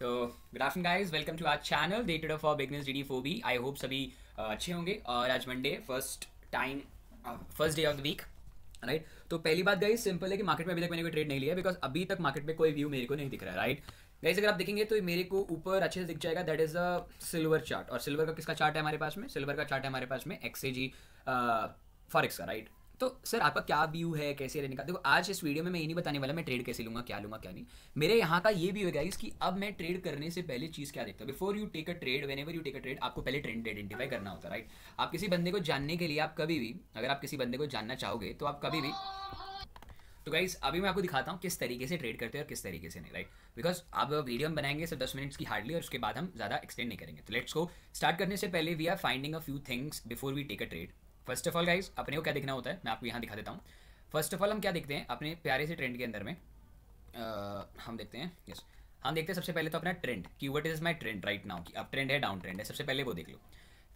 तो good afternoon guys, welcome to our channel day trader for beginners DD4B। I hope सभी अच्छे होंगे। और आज Monday, first day of the week, right. तो पहली बात गाइस सिंपल है कि मार्केट में अभी तक मैंने कोई ट्रेड नहीं लिया, बिकॉज अभी तक मार्केट में कोई व्यू मेरे को नहीं दिख रहा है, राइट। गाइस अगर आप देखेंगे तो मेरे को ऊपर अच्छे से दिख जाएगा, that is a silver chart. और सिल्वर का किसका चार्ट है हमारे पास में? सिल्वर का चार्ट है हमारे पास में XAG फॉरेक्स का, राइट। तो सर आपका क्या व्यू है, कैसे रहने का? देखो आज इस वीडियो में मैं ये नहीं बताने वाला मैं ट्रेड कैसे लूँगा, क्या नहीं। मेरे यहाँ का ये व्यू है गाइस कि अब मैं ट्रेड करने से पहले चीज़ क्या देखता हूँ। Before you take a trade, whenever you take a trade, आपको पहले ट्रेंड आइडेंटिफाई करना होता है, राइट। आप किसी बंदे को जानने के लिए, आप कभी भी, अगर आप किसी बंदे को जानना चाहोगे तो आप कभी भी, तो गाइस अभी मैं आपको दिखाता हूँ किस तरीके से ट्रेड करते हैं और किस तरीके से नहीं, राइट। बिकॉज अब वीडियो हम बनाएंगे सिर्फ 10 मिनट्स की हार्डली, और उसके बाद हम ज़्यादा एक्सटेंड नहीं करेंगे। तो लेट्स गो। स्टार्ट करने से पहले we are finding a few things before we take a trade. First of all guys अपने को क्या देखना होता है मैं आपको यहाँ दिखा देता हूँ। फर्स्ट ऑफ ऑल हम क्या देखते हैं अपने प्यारे से ट्रेंड के अंदर में, हम देखते हैं, यस, हम देखते हैं सबसे पहले तो अपना ट्रेंड कि what is my trend right now, कि अप ट्रेंड है डाउन ट्रेंड है, सबसे पहले वो देख लो।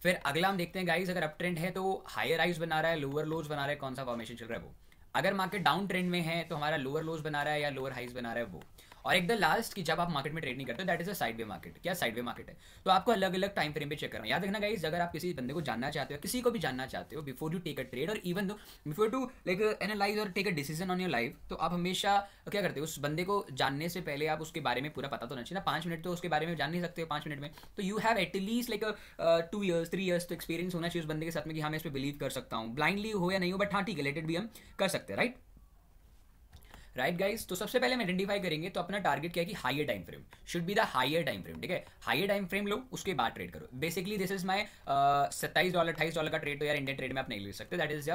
फिर अगला हम देखते हैं गाइस, अगर अप ट्रेंड है तो हायर हाइज बना रहा है, लोअर लोज बना रहा है, कौन सा फॉर्मेशन चल रहा है वो। अगर मार्केट डाउन ट्रेंड में है तो हमारा लोअर लोज बना रहा है या लोअर हाइज बना रहा है वो। और एक द लास्ट कि जब आप मार्केट में ट्रेड नहीं करते, that is a side way market. क्या साइड वे मार्केट है? तो आपको अलग अलग टाइम फ्रेम पे चेक करना। याद रखना गाइस, अगर आप किसी बंदे को जानना चाहते हो, किसी को भी जानना चाहते हो, before you take a trade और even though before to like analyse और take a decision on your life, तो आप हमेशा क्या करते हो, उस बंदे को जानने से पहले आप उसके बारे में पूरा पता तो नहीं चाहिए ना। 5 मिनट तो उसके बारे में जान नहीं सकते हो 5 मिनट में। तो you have at least like 2 years 3 years तो एक्सपीरियंस होना चाहिए उस बंदे के साथ में कि हाँ मैं इस पर बिलीव कर सकता हूँ। ब्लाइंडली हो या नहीं हो, बट हाँ ठीक है, लेट इट भी हम कर सकते हैं, राइट। राइट गाइस, तो सबसे पहले हम आइडेंटिफाई करेंगे तो अपना टारगेट क्या है कि higher time frame should be the higher time frame, ठीक है। हायर टाइम फ्रेम लो, उसके बाद ट्रेड करो। बेसिकली दिस इज माय $27 $28 का ट्रेड तो यार इंडियन ट्रेड में आप नहीं ले सकते, that is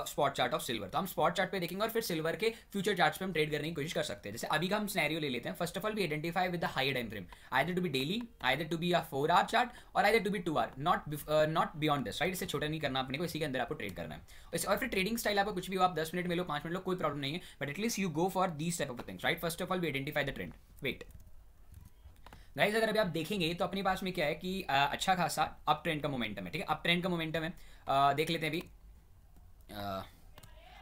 spot chart of silver. तो हम स्पॉट चार्ट पे देखेंगे और फिर सिल्वर के फ्यूचर चार्ट्स पे हम ट्रेड करने की कोशिश कर सकते हैं। जैसे अभी का हम सिनेरियो ले लेते हैं। First of all we identify with the higher time frame, either to be daily, either to be a 4 hour chart, और either to be 2 hour, not beyond this, right. इसे छोटा नहीं करना अपने को, इसी के अंदर आपको ट्रेड करना है। और फिर ट्रेडिंग स्टाइल आपको कुछ भी हो, आप 10 मिनट में लो, 5 मिनट लो, कोई प्रॉब्लम नहीं है, but at least you go for these type things, right? First of all we identify the trend. Wait guys, अगर अभी आप देखेंगे तो अपने पास में क्या है कि अच्छा खासा अप ट्रेंड का मोमेंटम है, ठीक है। अप ट्रेंड का मोमेंटम है, देख लेते हैं अभी।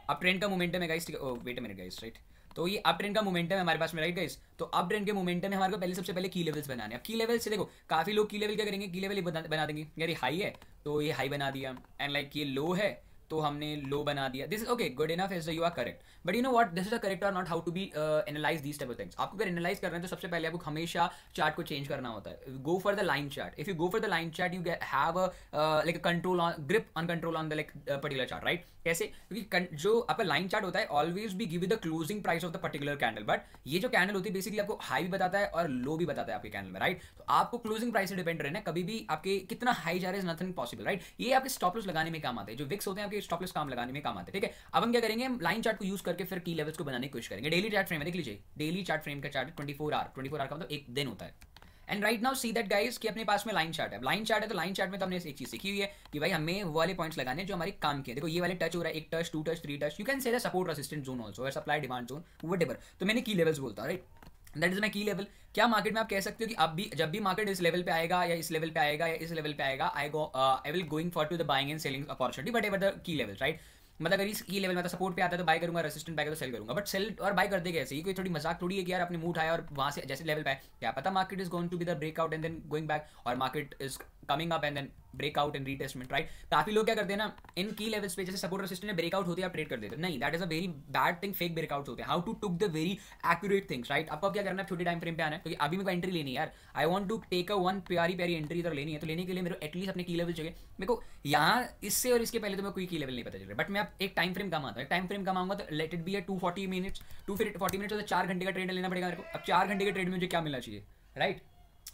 अप ट्रेंड का मोमेंटम है गाइस, ठीक है। Wait a minute guys, right. तो ये अप ट्रेंड का मोमेंटम है हमारे पास में, राइट गाइस। तो अप ट्रेंड के मोमेंटम में हमारे को पहले सबसे पहले की लेवल्स बनाने हैं। अब की लेवल से देखो काफी लोग की लेवल क्या करेंगे, की लेवल बना देंगे, यार ये हाई है तो ये हाई बना दिया, एंड लाइक ये लो है तो हमने लो बना दिया। This is okay, good enough, is you are correct, but you know what, this is a correct और not how to be analyse these type of things. आपको अगर एनालाइज कर रहे हैं तो सबसे पहले आपको हमेशा चार्ट को चेंज करना होता है। गो for the line chart. If you go for the line chart you have a like control on grip on control on the like particular chart, right. कैसे? क्योंकि जो आपका लाइन चार्ट होता है always be give the closing price of the particular candle, but ये जो candle होती है बेसिकली आपको हाई भी बताता है और लो भी बताता है आपके कैंडल में, राइट। तो आपको क्लोजिंग प्राइस से डिपेंड रहना है, कभी भी आपके कितना हाई जा रहा है, नथिंग पॉसिबल, राइट। ये आपके स्टॉप लॉस लगाने में काम आते हैं, जो विक्स होते हैं आपके स्टॉप लॉस काम लगाने में काम आते हैं, ठीक है। अब हम क्या करेंगे, लाइन चार्ट को यूज करके फिर की लेवल्स को बनाने की कोशिश करेंगे। डेली चार्ट फ्रेम है, देख लीजिए, डेली चार्ट फ्रेम का चार्ट 24 आवर का मतलब एक दिन होता है। And right now see that guys कि अपने पास में लाइन चार्ट है। लाइन चार्ट है तो लाइन चार्ट में तो हमने एक चीज सीखी हुई है कि भाई हमें वो वाले पॉइंट्स लगाने जो हमारे काम के। देखो ये वाले टच हो रहा है, 1 touch 2 touch 3 touch, you can say the support resistance zone also, supply demand zone, whatever. तो मैंने की लेवल्स बोलता हूं, राइट। दैट इज माई की लेवल। क्या मार्केट में आप कह सकते हो कि अब भी जब भी मार्केट इस लेवल पे आएगा या इस लेवल पे आएगा या इस लेवल पे आएगा, I will going for to the buying and selling opportunity, but ever the key level, right. मतलब अगर इस की लेवल में तो सपोर्ट पे आता है तो बाय करूंगा, रेसिस्टेंट बाय कर तो सेल करूंगा, बट सेल और बाय करते कैसे? ये कोई थोड़ी मजाक थोड़ी है कि यार आपने मूड उठाया और वहां से जैसे लेवल पे क्या पता market is going to be the breakout and then going back, और market is coming up and then breakout and retestment, right. काफी लोग क्या करते हैं ना, इन की लेवल्स पे जैसे सपोर्ट रेसिस्टेंट में ब्रेकआउट होती है आप ट्रेड कर देते हो, नहीं, that is a very bad thing. Fake breakout होते हैं। How to took the very accurate things, right. आपको क्या करना है, छोटी टाइम फ्रेम पे आना है, क्योंकि अभी मेरे को एंट्री लेनी है यार। I want to take a one प्यारी प्यारी एंट्री इधर लेनी है, तो लेने के लिए मेरे को एटलीस्ट अपने की लेवल चाहिए। मेरे को यहाँ इससे और इसके पहले तो मैं कोई की लेवल नहीं पता चल रहा, बट मैं अब एक टाइम फ्रेम कमाता हूँ, टाइम फ्रेम कमाऊंगा तो late it be a 240 minutes, 240 minutes तो 4 घंटे का ट्रेड लेना पड़ेगा मेरे को। अब 4 घंटे के ट्रेड में मुझे क्या मिलना चाहिए, राइट।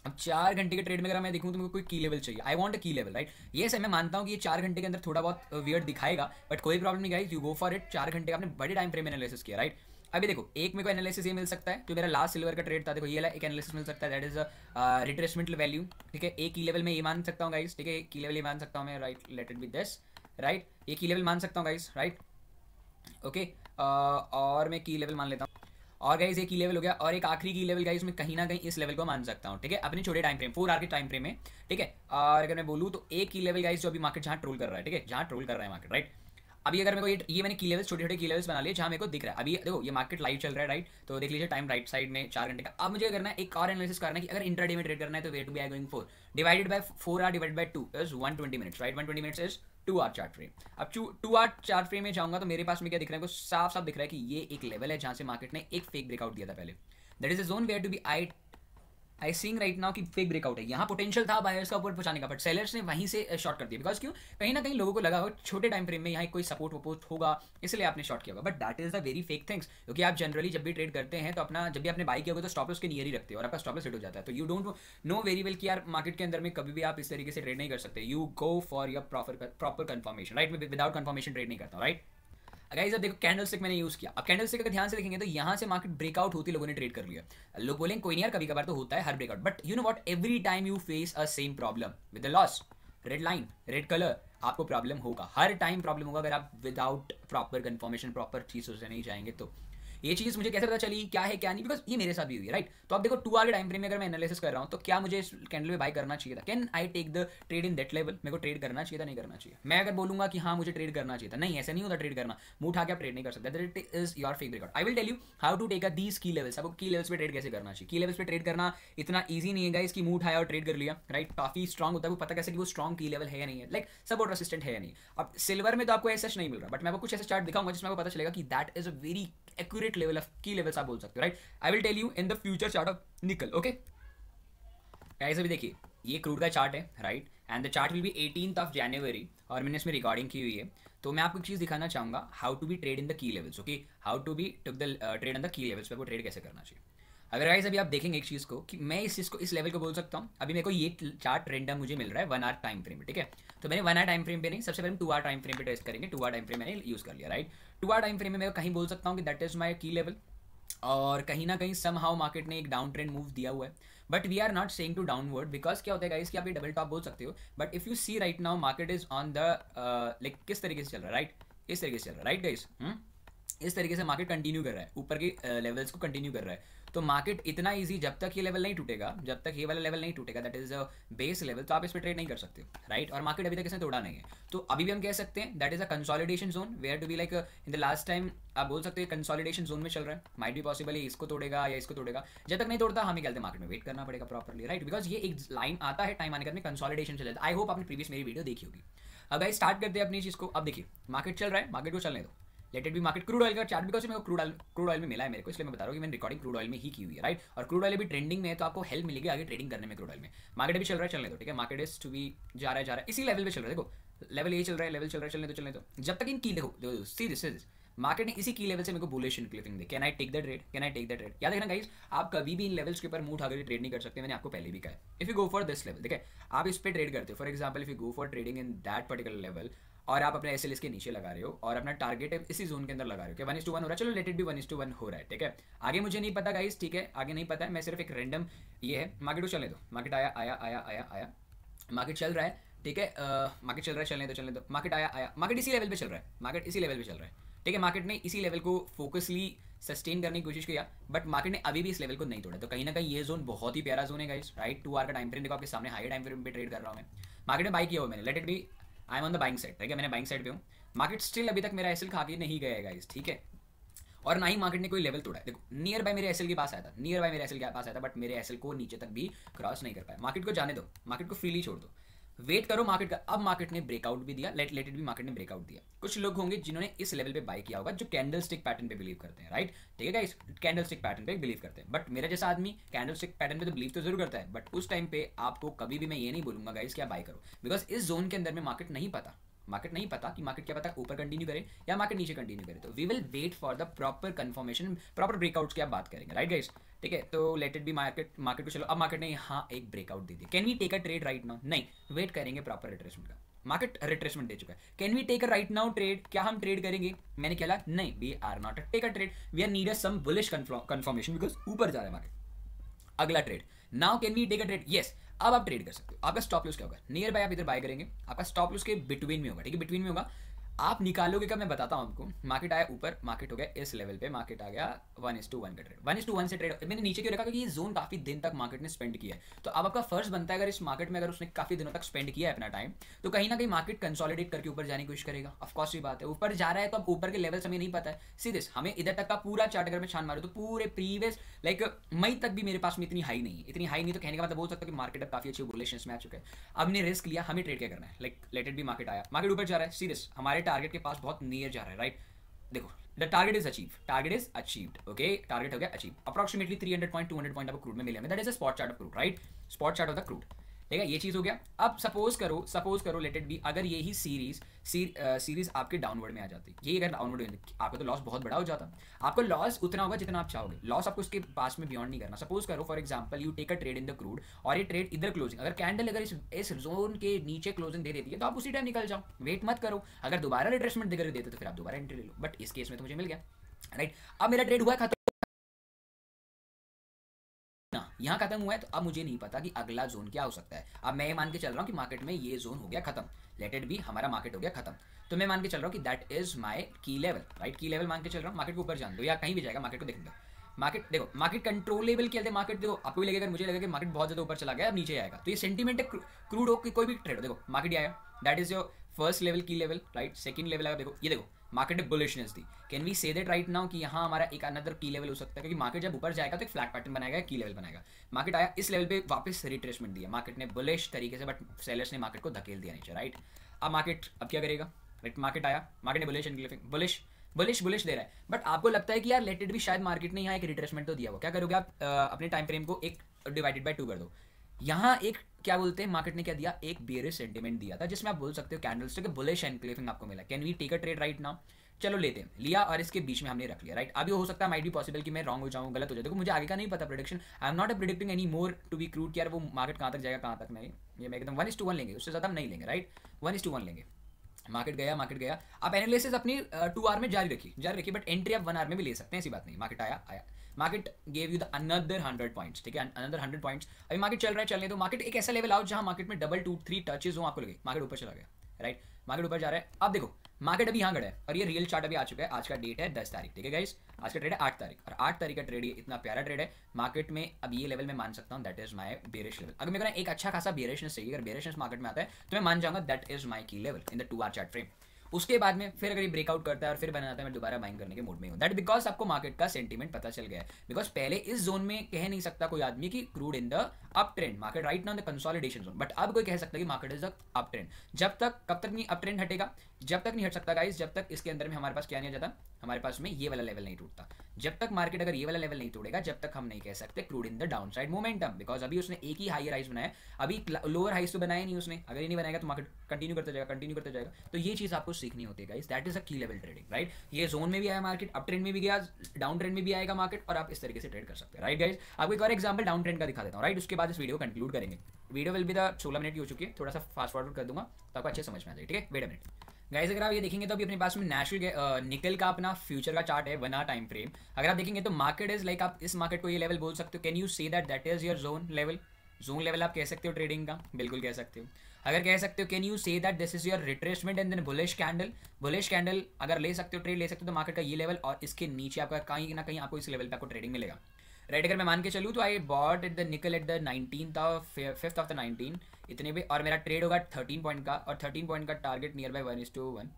अब 4 घंटे के ट्रेड में अगर मैं देखूं तो मेरे को कोई की लेवल चाहिए, आई वांट अ की लेवल, राइट। ये सर मैं मानता हूं कि ये 4 घंटे के अंदर थोड़ा बहुत वियर्ड दिखाएगा, बट कोई प्रॉब्लम नहीं guys, you go for it. 4 घंटे का आपने बड़े टाइम फ्रेम एनालिसिस किया, राइट। अभी देखो एक मेरे को एनालिसिस ये मिल सकता है, जो मेरा लास्ट सिल्वर का ट्रेड था, देखो ये एक एनालिसिस मिल सकता है, दैट इज रिट्रेसमेंट वैल्यू, ठीक है। एक की लेवल में ये मान सकता हूँ गाइस, ठीक है, की लेवल ये मान सकता हूँ मैं, right, late it B this, right. ये की लेवल मान सकता हूँ गाइस, राइट, ओके। और मैं की लेवल मान लेता हूँ, और गाइस ये की लेवल हो गया, और एक आखिरी की लेवल गाइस मैं कहीं ना कहीं इस लेवल को मान सकता हूँ, ठीक है, अपने छोटे टाइम फ्रेम 4 आवर के टाइम फ्रेम में, ठीक है। और अगर मैं बोलूँ तो एक की लेवल गाइस जो अभी मार्केट जहाँ ट्रोल कर रहा है, ठीक है, जहाँ ट्रोल कर रहा है मार्केट, राइट। अभी अगर मेरे को ये मैंने की लेवल्स छोटे छोटे की लेवल्स बना लिए जहाँ मेरे को दिख रहा है। अभी देखो ये मार्केट लाइव चल रहा है राइट, तो देख लीजिए टाइम राइट साइड में 4 घंटे का। अब मुझे करना है एक और एनालिसिस करना है कि अगर इंट्राडे में ट्रेड करना है तो where to be I going 4 divided by 4 hour divided by 2 is 120 minutes right. 120 minutes is 2 hour chart frame. अब 2 आवर चार्ट फ्रेम में जाऊंगा तो मेरे पास में क्या दिख रहा है, साफ साफ दिख रहा है कि ये एक लेवल है जहाँ से मार्केट ने एक फेक ब्रेकआउट दिया था पहले। That is a zone where to be I seeing right now कि फेक ब्रेकआउट है। यहाँ पोटेंशियल था बायर्स का ऊपर पहुंचाने का, बट सेलर्स ने वहीं से शॉर्ट कर दिया। बिकॉज क्यों, कहीं ना कहीं लोगों को लगा हो छोटे टाइम फ्रेम में यहाँ कोई सपोर्ट वपोर्ट होगा, इसलिए आपने शॉर्ट किया होगा। But that is the very fake things, क्योंकि आप जनरली जब भी ट्रेड करते हैं तो अपना जब भी आपने बाई किया होगा तो स्टॉप लॉस के नियर ही रखते हो और आपका स्टॉप लॉस हिट हो जाता है। तो you don't know very well कि यार मार्केट के अंदर में कभी भी आप इस तरीके से ट्रेड नहीं कर सकते। You go for your proper confirmation right. Without confirmation trade नहीं करता हूँ राइट। गाइस अब देखो कैंडल स्टिक मैंने यूज किया। अब कैंडल स्टिक अगर ध्यान से देखेंगे तो यहाँ से मार्केट ब्रेकआउट होती लोगों ने ट्रेड कर लिया। लोग बोलेंगे कोई नहीं यार, कभी कभार तो होता है हर breakout, but you know what, every time you face a same problem with the loss. Red line, red colour, आपको प्रॉब्लम होगा, हर टाइम प्रॉब्लम होगा अगर आप विदाउट प्रॉपर कंफर्मेशन प्रॉपर चीज़ों से नहीं जाएंगे तो। ये चीज़ मुझे कैसे पता चली क्या है क्या नहीं, बिकॉज ये मेरे साथ भी हुई है राइट। तो आप देखो 2 आवर के टाइम फ्रेम में अगर मैं एनालिसिस कर रहा हूँ तो क्या मुझे इस कैंडल में बाय करना चाहिए था? Can I take the trade in that level? मेरे को ट्रेड करना चाहिए था, नहीं करना चाहिए? मैं अगर बोलूंगा कि हाँ मुझे ट्रेड करना चाहिए था, नहीं ऐसा नहीं होता ट्रेड करना, मुंह उठा के आप ट्रेड नहीं कर सकते। That is your fake breakout. I will tell you how to take these key levels. आपको की लेवल्स पे ट्रेड कैसे करना चाहिए। की लेवल्स पे ट्रेड करना इतना ईजी नहीं है गाइस कि मुंह उठाया और ट्रेड कर लिया राइट। काफी स्ट्रॉन्ग होता है, वो पता कैसे कि वो स्ट्रॉन्ग की लेवल है या नहीं है, लाइक सपोर्ट रेसिस्टेंट है या नहीं। अब सिल्वर में तो आपको ऐसा नहीं मिल रहा, बट मैं आपको कुछ ऐसा चार्ट दिखाऊंगा जिसमें आपको पता चलेगा कि that is a very accurate level of key levels आप बोल सकते हो right. I will tell you in the future chart of nickel. Okay guys अभी देखिए ये क्रूड का चार्ट है right, and the chart will be 18th of January और मैंने इसमें रिकॉर्डिंग की हुई है। तो मैं आपको एक चीज़ दिखाना चाहूँगा, how to be trade in the key levels. Okay, how to be took the trade in the key levels पे आपको ट्रेड कैसे करना चाहिए। अगर गाइस अभी आप देखेंगे एक चीज़ को कि मैं इस चीज़ को इस लेवल को बोल सकता हूँ। अभी मेरे को ये चार्ट रेंडम मुझे मिल रहा है 1 आवर टाइम फ्रेम पे, ठीक है। तो मैंने 1 आवर टाइम फ्रेम पे नहीं, सबसे पहले 2 आवर टाइम फ्रेम पे टेस्ट करेंगे। 2 आवर टाइम फ्रेम मैंने यूज़ कर लिया राइट। 2 आवर टाइम फ्रेम में मैं कहीं बोल सकता हूँ कि दैट इज माई की लेवल, और कहीं ना कहीं सम हाउ मार्केट ने एक डाउन ट्रेंड मूव दिया हुआ है। But we are not saying to downward, because क्या होता है गाइस कि आप ये डबल टॉप बोल सकते हो, but if you see right now market is on the like किस तरीके से चल रहा है राइट, इस तरीके से चल रहा है राइट गाइस। इस तरीके से मार्केट कंटिन्यू कर रहा है, ऊपर के लेवल्स को कंटिन्यू कर रहा है। तो मार्केट इतना इजी, जब तक ये लेवल नहीं टूटेगा, जब तक ये वाला लेवल नहीं टूटेगा, that is a base level, तो आप इस पर ट्रेड नहीं कर सकते राइट। और मार्केट अभी तक इसने तोड़ा नहीं है, तो अभी भी हम कह सकते हैं that is a consolidation zone where to be like in the last time. आप बोल सकते हैं कंसोलिडेशन जोन में चल रहा है, माइट बी पॉसिबल इसको तोड़ेगा या इसको तोड़ेगा। जब तक नहीं तोड़ता हमें कहते हैं मार्केट में वेट करना पड़ेगा प्रॉपरली राइट, बिकॉज ये एक लाइन आता है टाइम आने के बाद में कंसोलिडेशन चल जाता है। आई होप आपने प्रीवियस मेरी वीडियो देखी होगी। अब गाइस स्टार्ट करते हैं अपनी चीज़ को। अब देखिए मार्केट चल रहा है, मार्केट को चलने दो, late it be. Market crude oil का चार्ट, बिकॉज मेरे को क्रूड ऑयल में मिला है मेरे को, इसलिए मैं बता रहा हूँ कि मैंने रिकॉर्डिंग क्रूड ऑयल में ही की हुई है राइट। और क्रूड ऑयल भी ट्रेंडिंग में है, तो आपको हेल्प मिलेगी आगे ट्रेडिंग करने में क्रूड ऑयल में। मार्केट भी चल रहा है, चलने दो, ठीक है। मार्केट इज टू बी जा रहा है इसी लेवल पे चल रहा है। देखो लेवल ये चल रहा है, लेवल चल रहा है, चलने दो। जब तक इन की देखो सी दिस मार्केट ने इसी की लेवल से मेरे को बुलिश इनक्लिपिंग दी। Can I take the trade, can I take the trade. याद रखना गाइस, आप कभी भी इन लेवल्स के ऊपर मुंह उठाकर ट्रेड नहीं कर सकते, मैंने आपको पहले भी कहा है। If you go for this level, ठीक है, आप इस पर ट्रेड करते हो, for example if you go for trading in that particular level, और आप अपने एसएल के नीचे लगा रहे हो और अपना टारगेट इसी जोन के अंदर लगा रहे हो कि 1:1 हो रहा है, चलो लेट इट बी 1:1 हो रहा है, ठीक है। आगे मुझे नहीं पता गाइस, ठीक है, आगे नहीं पता है, मैं सिर्फ एक रैंडम ये है। मार्केट को चलने दो, मार्केट आया आया आया आया आया, मार्केट चल रहा है, ठीक है। मार्केट चल रहा है, चलने दो। मार्केट आया आया, मार्केट इसी लेवल पे चल रहा है, मार्केट इसी लेवल पे चल रहा है, ठीक है। मार्केट ने इसी लेवल को फोकसली सस्टेन करने की कोशिश किया, बट मार्केट ने अभी भी इस लेवल को नहीं तोड़ा। तो कहीं ना कहीं ये जोन बहुत ही प्यारा जोन है गाइस राइट। 2 आवर का टाइम फ्रेम देखो आपके सामने, हाई टाइम फ्रेम पे ट्रेड कर रहा हूँ मैं। मार्केट में बाई किया हुआ मैंने, late it B, I am on the buying side, ठीक है, मैंने बाइंग साइड पे हूँ। मार्केट स्टिल अभी तक मेरा एसएल खा के नहीं गया है गाइस, ठीक है। और ना ही मार्केट ने कोई लेवल तोड़ा है। देखो नियर बाय मेरे एसएल के पास आया था, नियर बाय मेरे एसएल के पास आया था, बट मेरे एसएल को नीचे तक भी क्रॉस नहीं कर पाया। मार्केट को जाने दो, मार्केट को फ्रीली छोड़ दो, वेट करो मार्केट का। अब मार्केट ने ब्रेकआउट भी दिया, लेट इट भी, मार्केट ने ब्रेकआउट दिया। कुछ लोग होंगे जिन्होंने इस लेवल पे बाय किया होगा, जो कैंडल स्टिक पैटर्न पे बिलीव करते हैं राइट, ठीक है गाइस, कैंडल स्टिक पैटर्न पे बिलीव करते हैं। बट मेरा जैसा आदमी कैंडल स्टिक पैटर्न पे तो बिलीव तो जरूर करता है, बट उस टाइम पे आपको कभी भी मैं ये नहीं बोलूंगा गाइस क्या बाय करो, बिकॉज इस जोन के अंदर में मार्केट नहीं पता कि मार्केट क्या पता ऊपर कंटिन्यू करे या मार्केट नीचे कंटिन्यू करे। तो we will wait for the proper confirmation, proper breakouts की आप बात करेंगे राइट गाइस, ठीक है। तो लेट इट बी, मार्केट को चलो। अब मार्केट ने यहाँ एक ब्रेकआउट दे दी, can we take a trade right now? नहीं, वेट करेंगे प्रॉपर रिट्रेसमेंट का। मार्केट रिट्रेसमेंट दे चुका है, can we take a right now trade? क्या हम ट्रेड करेंगे? मैंने कहला नहीं, we are not a take a trade, we are need a some bullish confirmation, because ऊपर जा रहा है मार्केट। अगला trade, now can we take a trade? Yes, अब आप ट्रेड कर सकते हो। आपका स्टॉप लॉस क्या होगा? नियर बाय आप इधर बाय करेंगे, आपका स्टॉप लॉस के बिटवीन में होगा, ठीक है, बिटवीन में होगा। आप निकालोगे कब मैं बताता हूँ आपको। मार्केट आया ऊपर, मार्केट हो गया इस लेवल पे, मार्केट आ गया 1:1 का ट्रेड, 1:1 से ट्रेड मैंने नीचे क्यों रखा क्योंकि ये जोन काफी दिन तक मार्केट ने स्पेंड किया है। तो अब आपका फर्ज बनता है अगर इस मार्केट में अगर उसने काफी दिनों तक स्पेंड किया है अपना टाइम, तो कहीं ना कहीं मार्केट कंसोलिडेट करके ऊपर जाने की कोशिश करेगा। ऑफकोर्स ये बात है, ऊपर जा रहा है तो अब ऊपर के लेवल्स हमें नहीं पता है। सीधे हमें इधर तक का पूरा चार्ट अगर मैं छान मारूं तो पूरे प्रीवियस लाइक मई तक भी मेरे पास में इतनी हाई नहीं है, इतनी हाई नहीं, तो कहने का मतलब बोल सकता हूं कि मार्केट अब काफी अच्छी बुलिशनेस में आ चुका है। अब ने रिस्क लिया, हमें ट्रेड क्या करना है, like late it be, market आया, मार्केट ऊपर जा रहा है, सीरियस हमारे टारगेट के पास बहुत नियर जा रहा है, राइट। देखो the target is achieve, target is achieved, okay, target हो गया अचीव, अप्रोक्सीमेटली 300 पॉइंट 200 पॉइंट आपको क्रूड में मिले हमें, that is a spot chart of crude, right, spot chart of the crude, ठीक है, ये चीज हो गया। अब सपोज करो लेट इट बी, अगर यही सीरीज आपके डाउनवर्ड में आ जाती, ये अगर डाउनवर्ड में आपका तो लॉस बहुत बड़ा हो जाता। आपको लॉस उतना होगा जितना आप चाहोगे, लॉस आपको उसके पास में बियॉन्ड नहीं करना। सपोज करो for example you take a trade in the crude और ये ट्रेड इधर क्लोजिंग, अगर कैंडल अगर इस जोन के नीचे क्लोजिंग दे देती है तो आप उसी टाइम निकल जाओ, वेट मत करो। अगर दोबारा रिट्रेसमेंट देकर देते तो फिर आप दोबारा एंट्री ले लो, बट इस केस में तो मुझे मिल गया, राइट। अब मेरा ट्रेड हुआ खत्म, यहाँ खत्म हुआ है, तो अब मुझे नहीं पता कि अगला जोन क्या हो सकता है। अब मैं ये मान के चल रहा हूँ कि मार्केट में ये जोन हो गया खत्म, लेट इट बी, हमारा मार्केट हो गया खत्म, तो मैं मान के चल रहा हूँ कि दैट इज माय की लेवल, राइट, की लेवल मान के चल रहा हूँ। मार्केट को ऊपर जान दो या कहीं भी जाएगा, मार्केट को देखने दो। मार्केट देखो, मार्केट कंट्रोलेबल क्या, मार्केट देखो आपको भी लगेगा, मुझे लगेगा कि मार्केट बहुत ज्यादा ऊपर चला गया, अब नीचे आएगा, तो ये सेंटीमेंट है क्रूड हो कि कोई भी ट्रेड हो। देखो मार्केट आया, that is your first level key level, right. Second level आया, देखो ये देखो मार्केट ने बुलिशनेस दी, can we say that right now कि यहाँ हमारा एक अनदर की लेवल हो सकता है, क्योंकि मार्केट जब ऊपर जाएगा तो एक फ्लैट पैटर्न बनाएगा, की लेवल बनाएगा। मार्केट आया इस लेवल पे, वापस रिट्रेसमेंट दिया मार्केट ने बुलिश तरीके से, बट सेलर्स ने मार्केट को धकेल दिया नीचे, राइट। अब मार्केट अब क्या करेगा, राइट, मार्केट आया, मार्केट ने बुलिश बुलिश दे रहा है, बट आपको लगता है कि यार लेट इट भी, शायद मार्केट ने यहाँ एक रिट्रेसमेंट तो दिया हुआ, क्या करोगे आप, अपने टाइम फ्रेम को एक डिवाइडेड बाय 2 कर दो। यहाँ एक क्या बोलते हैं, मार्केट ने क्या दिया, एक बेयरिश सेंटीमेंट दिया था, जिसमें आप बोल सकते हो कैंडलस्टिक बुलिश एनक्लेविंग आपको मिला। Can we take a trade right now, चलो लेते हैं, लिया और इसके बीच में हमने रख लिया, राइट। अभी हो सकता है माइट भी पॉसिबल कि मैं रॉन्ग हो जाऊँ, गलत हो जाए, देखो मुझे आगे का नहीं पता prediction, I am not a predicting any more to be crude, यार वो मार्केट कहाँ तक जाएगा कहाँ तक नहीं, ये मैं एकदम 1:1 लेंगे, उससे ज़्यादा हम नहीं लेंगे, राइट, 1:1 लेंगे। मार्केट गया, आप एनालिसिस अपनी 2 आवर में जारी रखिए, बट एंट्री आप 1 आवर में भी ले सकते हैं, ऐसी बात नहीं। मार्केट आया, market gave you the another 100 points, ठीक है, अनदर 100 पॉइंट्स। अभी मार्केट चल रहा है, चलने तो मार्केट एक ऐसा लेवल आओ जहां मार्केट में डबल 2-3 टचेस हो, आपको लगे मार्केट ऊपर चला गया, राइट, मार्केट ऊपर जा रहा है। अब देखो मार्केट अभी यहाँ खड़ा है और ये रियल चार्ट अभी आ चुका है, आज का डेट है 10 तारीख, ठीक है गाइस, आज का ट्रेड है 8 तारीख, और 8 तारीख का ट्रेड, ये इतना प्यारा ट्रेड है मार्केट में। अब ये लेवल मैं मान सकता हूँ that is my bearish level, अगर मेरे को एक अच्छा खासा बेरिशनेस चाहिए, अगर बेरिशनेस मार्केट में आता है तो मैं मान जाऊंगा दैट इज माय की level in the 2 hour chart frame. उसके बाद में फिर अगर ये ब्रेकआउट करता है और फिर बनाता है, मैं दोबारा बाइंग करने के मूड में हूँ, दैट बिकॉज आपको मार्केट का सेंटीमेंट पता चल गया है। बिकॉज पहले इस जोन में कह नहीं सकता कोई आदमी कि crude in the up trend, market right now the consolidation zone, but अब कोई कह सकता है कि market is the up trend. जब तक, कब तक नहीं अप ट्रेंड हटेगा, जब तक नहीं हट सकता गाइस, जब तक इसके अंदर में हमारे पास क्या नहीं आ जाता, हमारे पास में ये वाला लेवल नहीं टूटता। जब तक मार्केट अगर ये वाला लेवल नहीं तोड़ेगा, जब तक हम नहीं कह सकते crude in the down side momentum, because अभी उसने एक ही हायर हाइस बनाया, अभी लोअर हाइस तो बनाया नहीं उसने, अगर ये नहीं बनाएगा तो मार्केट कंटिन्यू करता जाएगा। तो ये चीज आपको सीखनी होती है गाइस, दैट इज अ की लेवल ट्रेडिंग, राइट। ये जोन में भी आया मार्केट, अप ट्रेंड में भी गया, डाउन ट्रेंड में भी आएगा मार्केट, और आप इस तरीके से ट्रेड कर सकते हैं, राइट गाइस। आपको एक और एग्जांपल डाउन ट्रेंड का दिखा देता हूँ, राइट, उसके बाद इस वीडियो को कंक्लूड करेंगे। Video will be the 16 minute की हो चुकी है, थोड़ा सा फास्ट फॉरवर्ड कर दूंगा तो आपको अच्छे समझ में आ जाए, ठीक है। वेट अ मिनट गाइस, अगर आप ये देखेंगे तो अभी अपने पास में नेशनल निकल का अपना फ्यूचर का चार्ट है 1 आवर टाइम फ्रेम। अगर आप देखेंगे तो मार्केट इज लाइक, आप इस मार्केट को ये लेवल बोल सकते हो, can you say that is your zone level आप कह सकते हो ट्रेडिंग का, बिल्कुल कह सकते हो। अगर कह सकते हो can you say that this is your retracement and then bullish candle अगर ले सकते हो, ट्रेड ले सकते हो, तो मार्केट का ये लेवल और इसके नीचे आपका कहीं ना कहीं आपको इस लेवल पे आपको ट्रेडिंग मिलेगा, राइट। अगर मैं मान के चलूँ तो आई बॉट एट द निकल at the 5th of the 19 इतने पे, और मेरा ट्रेड होगा 13 पॉइंट का, और 13 पॉइंट का टारगेट नियर बाय 1:1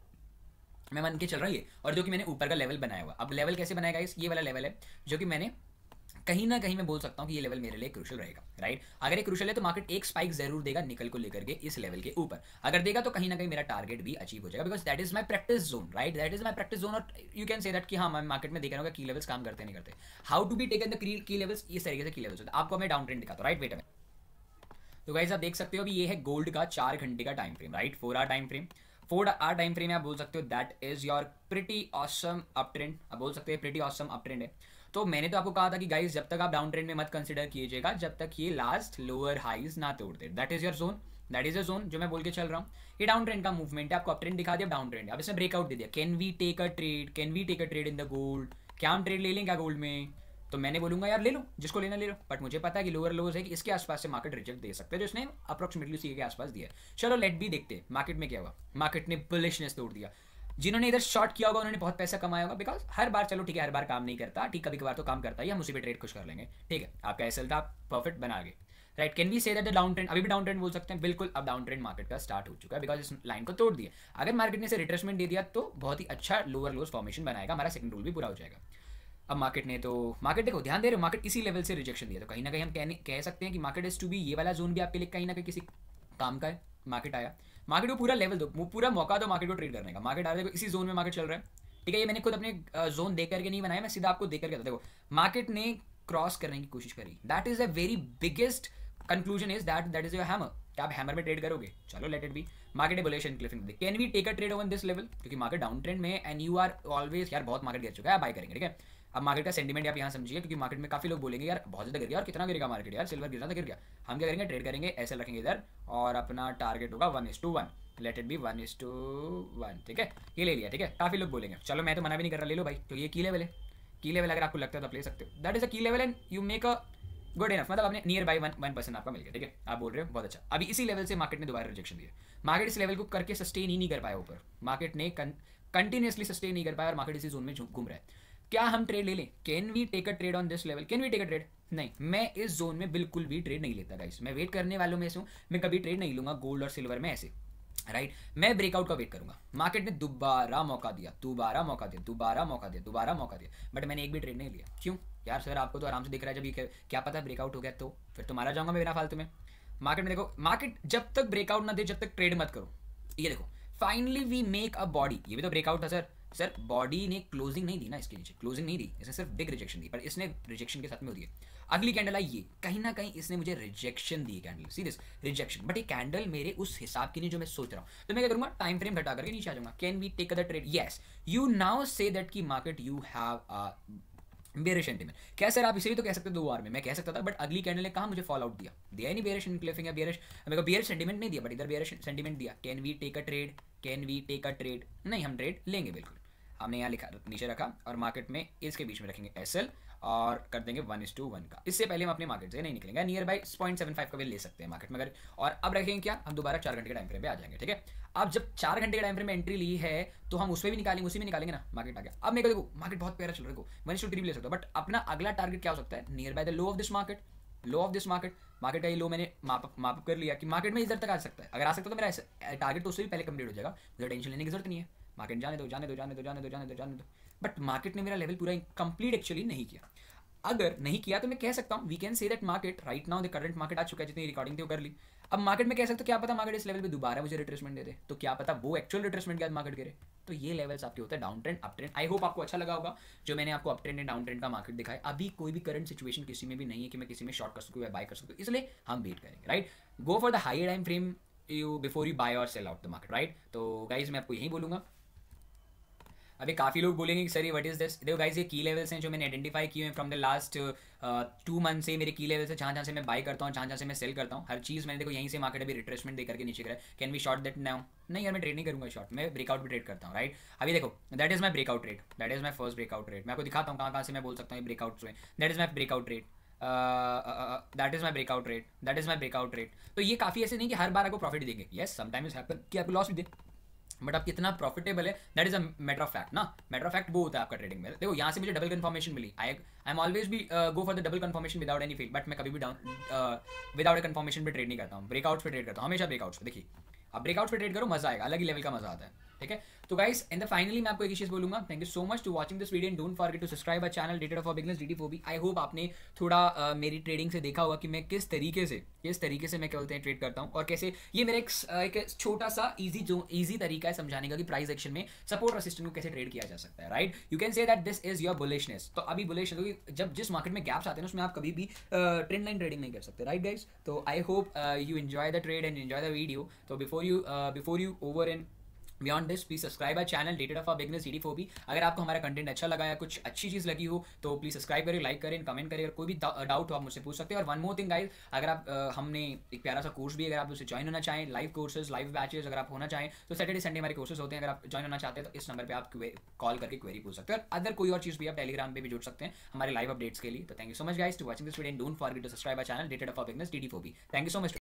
मैं मान के चल रहा हूँ ये, और जो कि मैंने ऊपर का लेवल बनाया हुआ। अब लेवल कैसे बनाएगा, ये वाला लेवल है जो कि मैंने कहीं ना कहीं मैं बोल सकता हूँ कि ये लेवल मेरे लिए क्रूशल रहेगा, राइट। अगर ये क्रूशल है तो मार्केट एक स्पाइक जरूर देगा निकल को लेकर के इस लेवल के ऊपर, अगर देगा तो कहीं ना कहीं मेरा टारगेट भी अचीव हो जाएगा, because that is my practice zone, right, that is my practice zone. और यू कैन से दैट कि हाँ मैं मार्केट में देख रहा हूँ की लेवल्स काम करते नहीं करते, how to be taken the key levels, इस तरीके से की लेवल्स होते हैं। आपको मैं डाउन ट्रेंड दिखाता हूँ, राइट, वेट में। तो गाइस आप देख सकते हो अभी ये है गोल्ड का 4 घंटे का time frame, right, 4 hour time frame, 4 hour time frame आप बोल सकते हो that is your pretty awesome up trend, आप बोल सकते हो प्रिटी ऑसम अप ट्रेंड है। तो मैंने तो आपको कहा था कि गाइस जब तक आप डाउन ट्रेंड में मत कंसिडर कीजिएगा जब तक ये लास्ट लोअर हाइज ना तोड़ते, that is your zone, that is a zone जो मैं बोल के चल रहा हूँ। ये डाउन ट्रेंड का मूवमेंट है, आपको अप ट्रेंड दिखा दिया, डाउन ट्रेंड अब इसमें ब्रेकआउट दे दिया। Can we take a trade in the gold, क्या हम ट्रेड ले लें क्या गोल्ड में, तो मैंने बोलूंगा यार ले लो, जिसको लेना ले लो, बट मुझे पता है कि लोअर लोज है कि इसके आसपास से मार्केट रिजेक्ट दे सकते हैं, जो इसने अप्रोक्सीमेटली सी के आसपास दिया है। चलो लेट भी देखते हैं मार्केट में क्या हुआ, मार्केट ने बुलिशनेस तोड़ दिया। जिन्होंने इधर शॉर्ट किया होगा उन्होंने बहुत पैसा कमाया होगा, बिकॉज हर बार चलो ठीक है, हर बार काम नहीं करता, ठीक कभी कभार तो काम करता है, हम उसी पे ट्रेड खुश कर लेंगे, ठीक है। आपका एसएल था, आप परफेक्ट बना गए, right. Can we say that the down trend, अभी भी डाउन ट्रेंड बोल सकते हैं, बिल्कुल अब डाउन ट्रेंड मार्केट का स्टार्ट हो चुका है, बिकॉज इस लाइन को तोड़ दिया। अगर मार्केट ने इसे रिट्रेसमेंट दे दिया तो बहुत ही अच्छा लोअर लोज फॉर्मेशन बनाएगा, हमारा सेकंड रूल भी पूरा हो जाएगा। अब मार्केट ने तो, मार्केट देखो ध्यान दे रहे हो, मार्केट इसी लेवल से रिजेक्शन दिया, तो कहीं ना कहीं हम कह सकते हैं कि मार्केट इज टू बी, ये वाला जोन भी आपके लिए कहीं ना कहीं किसी काम का है। मार्केट आया, मार्केट को पूरा लेवल दो, पूरा मौका दो मार्केट को ट्रेड करने का। मार्केट आ रहा है, इसी जोन में मार्केट चल रहा है, ठीक है। ये मैंने खुद अपने जोन देख करके नहीं बनाया, मैं सीधा आपको देख करके देखो मार्केट ने क्रॉस करने की कोशिश करी, that is a very biggest conclusion is that is your hammer. क्या आप हैमर में ट्रेड करोगे? चलो let it be. Market bullish engulfing, can we take a trade on this level, क्योंकि मार्केट डाउन ट्रेंड में एंड यू आर ऑलवेज, यार बहुत market गिर चुका है, बाय करेंगे, ठीक है। अब मार्केट का सेंटीमेंट आप यहाँ समझिए, क्योंकि मार्केट में काफी लोग बोलेंगे यार बहुत ज्यादा गिर गया, और कितना गिरेगा मार्केट, यार सिल्वर गिरना तो गिर गया। हम क्या करेंगे, ट्रेड करेंगे, ऐसे रखेंगे इधर, और अपना टारगेट होगा 1:1, लेट इट बी 1:1, ठीक है। ये ले लिया, ठीक है। काफी लोग बोलेंगे, चलो मैं तो मना भी नहीं कर रहा, ले लो भाई, तो ये की लेवल है। की लेवल अगर आपको लगता है तो आप ले सकते हो, दैट इज अ की level and you make a good enough, मतलब आपने नियर बाई 1% आपका मिल गया, ठीक है। आप बोल रहे हो बहुत अच्छा। अभी इसी लेवल से मार्केट ने दोबारा रिजेक्शन दिया, मार्केट इस लेवल को करके सस्टेन ही नहीं कर पाया ऊपर, मार्केट ने कंटिन्यूसली सस्टेन नहीं कर पाया, और मार्केट इसी जोन में घूम रहा है। क्या हम ट्रेड ले लें? Can we take a trade on this level, can we take a trade? नहीं, मैं इस जोन में बिल्कुल भी ट्रेड नहीं लेता गाइस, मैं वेट करने वालों में से हूँ, मैं कभी ट्रेड नहीं लूंगा गोल्ड और सिल्वर में ऐसे, राइट। मैं ब्रेकआउट का वेट करूंगा। मार्केट ने दोबारा मौका दिया, दोबारा मौका दिया, दोबारा मौका दिया, दोबारा मौका दिया, बट मैंने एक भी ट्रेड नहीं लिया। क्यों यार सर, आपको तो आराम से दिख रहा है, जब ये क्या पता ब्रेकआउट हो गया तो फिर तो मारा जाऊंगा मैं बिना फालतू में। मार्केट में देखो, मार्केट जब तक ब्रेकआउट ना दे जब तक ट्रेड मत करो। ये देखो finally we make a body, ये भी तो ब्रेकआउट था सर। सर बॉडी ने क्लोजिंग नहीं दी ना, इसके नीचे क्लोजिंग नहीं दी, इसने सिर्फ बिग रिजेक्शन दी, पर इसने रिजेक्शन के साथ में हो दिया। अगली कैंडल आई, ये कहीं ना कहीं इसने मुझे rejection the, candle see this rejection, but ये कैंडल मेरे उस हिसाब की नहीं जो मैं सोच रहा हूँ, तो मैं क्या करूंगा, टाइम फ्रेम घटा करके नीचे आ जाऊंगा। Can we take a trade? Yes, you now see that की market you have a bearish sentiment. क्या सर आप इसे भी तो कह सकते हो 2 बार में, मैं कह सकता था, बट अगली कैंडल ने कहा मुझे फॉल आउट दिया ही नहीं, बेरिश एनक्लिफिंग या बेरिश, मेरे को बेरिश सेंटीमेंट नहीं दिया, बट इधर बेरिश सेंटीमेंट दिया। Can we take a trade? Can we take a trade? नहीं, हम ट्रेड लेंगे बिल्कुल। हमने यहाँ लिखा, नीचे रखा, और मार्केट में इसके बीच में रखेंगे एसएल, और कर देंगे 1:1 का। इससे पहले हम अपने मार्केट से नहीं निकलेंगे, नियर बाई 0.75 का भी ले सकते हैं मार्केट में अगर। और अब रखेंगे क्या, हम दोबारा 4 घंटे के टाइम फ्रेम पे आ जाएंगे, ठीक है। अब जब 4 घंटे के टाइम फ्रेम में एंट्री ली है तो हम उसमें भी निकालेंगे, उसी में निकालेंगे ना। मार्केट आ गया, अब मेरे को देखो मार्केट बहुत प्यारा चल रहा है, 1:3 भी ले सकता हूँ, बट अपना अगला टारगेट क्या हो सकता है, near by the low of this market. Low of this market, market का ये लो मैंने माप कर लिया कि मार्केट में इधर तक आ सकता है। अगर आ सकता तो मेरा टारगेट तो उससे भी पहले कंप्लीट हो जाएगा, मुझे टेंशन लेने की जरूरत नहीं है। मार्केट जाने दो, जाने दो, जाने दो, जाने दो, जाने दो, जाने दो। बट मार्केट ने मेरा लेवल पूरा कंप्लीट एक्चुअली नहीं किया। अगर नहीं किया तो मैं कह सकता हूँ, we can say that market right now the current market आ चुका है, जितनी रिकॉर्डिंग थी वो कर ली। अब मार्केट में कह सकते हो क्या पता मार्केट इस लेवल पे दोबारा मुझे रिट्रेसमेंट दे दे, तो क्या पता वो एक्चुअल रिट्रेसमेंट के बाद मार्केट गिरे। तो ये लेवल्स आपके होते हैं down trend, up trend. I hope आपको अच्छा लगा होगा जो मैंने आपको up trend and down trend का मार्केट दिखाया। अभी कोई भी करंट सिचुएशन किसी में भी नहीं है कि मैं किसी में शॉर्ट कर सकूँ या बाय कर सकूँ, इसलिए हम वेट करेंगे, right. Go for the higher time frame you before you buy और sell out the market, right. तो गाइज मैं आपको यही बोलूंगा। अभी काफ़ी लोग बोलेंगे कि सर ये व्हाट इज दिस। देखो गाइस, ये की लेवल्स हैं जो मैंने आइडेंटिफाई किए हैं फ्रॉम द लास्ट 2 मंथ से। मेरे की लेवल्स है जहाँ से मैं बाय करता हूँ, जहाँ से मैं सेल करता हूँ, हर चीज़ मैंने देखो यहीं से मार्केट अभी रिट्रेसमेंट दे करके नीचे गिरा है। Can we short that now? नहीं यार, मैं ट्रेड नहीं करूँगा शॉर्ट, मैं ब्रेकआउट भी ट्रेड करता हूँ, राइट। अभी देखो that is my breakout trade, that is my first breakout trade. मैं आपको दिखाता हूँ कहाँ से मैं बोल सकता हूँ ब्रेकआउट्स में। That is my breakout trade, that is my breakout rate, that is my breakout rate. तो ये काफ़ी ऐसे नहीं कि हर बार आपको प्रॉफिट देंगे, यस समटाइम्स हैपन कि आपको लॉस भी दे, बट आप कितना प्रॉफिटेबल है that is a matter of fact ना। मैटर ऑफ फैक्ट वो होता है आपका ट्रेडिंग में। देखो यहाँ से मुझे डबल कंफर्मेशन मिली, आई एम ऑलवेज भी go for the double confirmation without any fail, but मैं कभी भी डाउन विदाउट ए कंफर्मेशन पे ट्रेड नहीं करता हूँ, ब्रेकआउट्स पे ट्रेड करता हूँ हमेशा। ब्रेकआउट्स पे देखिए, आप ब्रेकआउट्स पे ट्रेड करो, मजा आएगा, अलग ही लेवल का मजा आता है, ठीक है। तो गाइस इन द फाइनली मैं आपको एक ही चीज बोलूंगा, thank you so much to watching this video and don't forget to subscribe our channel dated for beginners DT4B। I hope आपने थोड़ा मेरी ट्रेडिंग से देखा होगा कि मैं किस तरीके से मैं क्या बोलते हैं ट्रेड करता हूँ, और कैसे ये मेरा एक छोटा सा ईजी तरीका है समझाने का कि प्राइस एक्शन में सपोर्ट और रेजिस्टेंस को कैसे ट्रेड किया जा सकता है, right. You can say that this is your bullishness. तो अभी बुलिश जब जिस मार्केट में गैप्स आते हैं उसमें आप कभी भी ट्रेंड लाइन ट्रेडिंग नहीं कर सकते, राइट गाइस। तो I hope you enjoy the trade and enjoy the video. तो before you over and beyond this please subscribe our channel dated for beginners DT4B। अगर आपको हमारा कंटेंट अच्छा लगा या कुछ अच्छी चीज़ लगी हो तो प्लीज सब्सक्राइब करें, लाइक करें, कमेंट करें, और कोई भी डाउट हो आप मुझसे पूछ सकते हैं। और वन मोर थिंग गाइस, अगर आप हमने एक प्यारा सा कोर्स भी, अगर आप उससे ज्वाइन होना चाहें, लाइव कोर्सेज, लाइव बैचेस अगर आप होना चाहें तो सैटरडे संडे हमारे कोर्सेज होते हैं। अगर आप ज्वाइन होना चाहते हैं तो इस नंबर पर आप कॉल करके क्वेरी पूछ सकते हैं। और अदर कोई और चीज़ भी आप टेलीग्राम पे भी जुड़ सकते हैं हमारे लाइव अपडेट्स के लिए। तो thank you so much guys to watching this video and don't forget to subscribe our channel dated for beginners DT4B। Thank you so much.